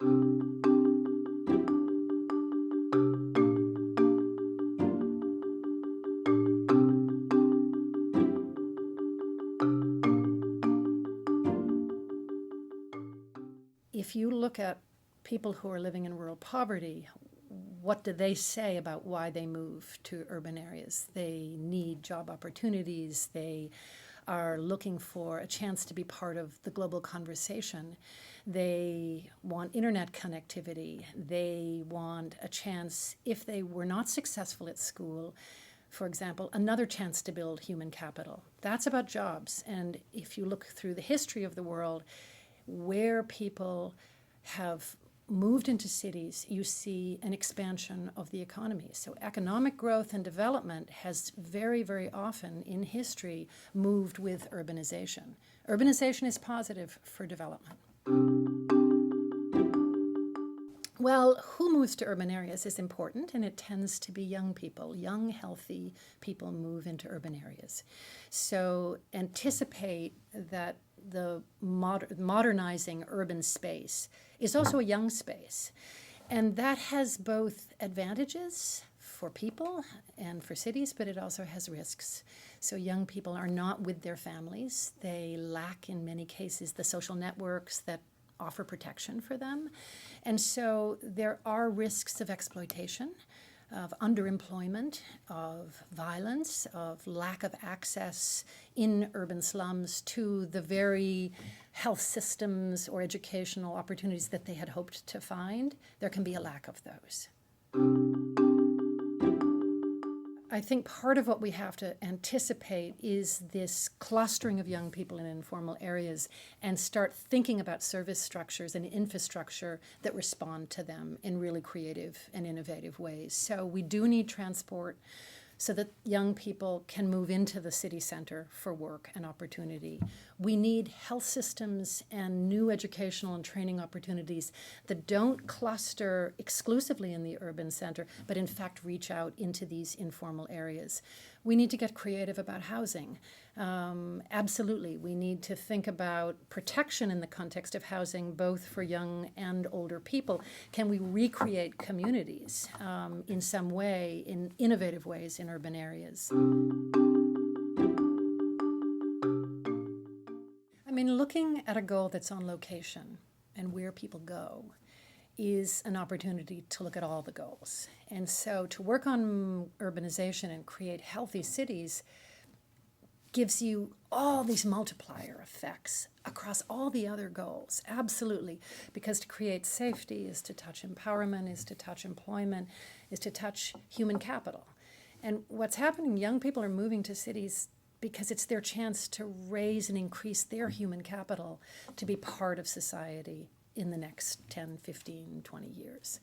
If you look at people who are living in rural poverty, what do they say about why they move to urban areas? They need job opportunities. They are looking for a chance to be part of the global conversation. They want internet connectivity. They want a chance, if they were not successful at school, for example, another chance to build human capital. That's about jobs. And if you look through the history of the world, where people have moved into cities, you see an expansion of the economy. So economic growth and development has very, very often in history moved with urbanization. Urbanization is positive for development. Well, who moves to urban areas is important, and it tends to be young people. Young, healthy people move into urban areas. So anticipate that the modernizing urban space is also a young space. And that has both advantages for people and for cities, but it also has risks. So young people are not with their families. They lack, in many cases, the social networks that offer protection for them. And so there are risks of exploitation, of underemployment, of violence, of lack of access in urban slums to the very health systems or educational opportunities that they had hoped to find. There can be a lack of those. I think part of what we have to anticipate is this clustering of young people in informal areas and start thinking about service structures and infrastructure that respond to them in really creative and innovative ways. So we do need transport so that young people can move into the city center for work and opportunity. We need health systems and new educational and training opportunities that don't cluster exclusively in the urban center, but in fact reach out into these informal areas. We need to get creative about housing. Absolutely, we need to think about protection in the context of housing, both for young and older people. Can we recreate communities in some way, in innovative ways in urban areas? I mean, looking at a goal that's on location and where people go is an opportunity to look at all the goals. And so to work on urbanization and create healthy cities gives you all these multiplier effects across all the other goals, absolutely. Because to create safety is to touch empowerment, is to touch employment, is to touch human capital. And what's happening, young people are moving to cities because it's their chance to raise and increase their human capital to be part of society in the next 10, 15, 20 years.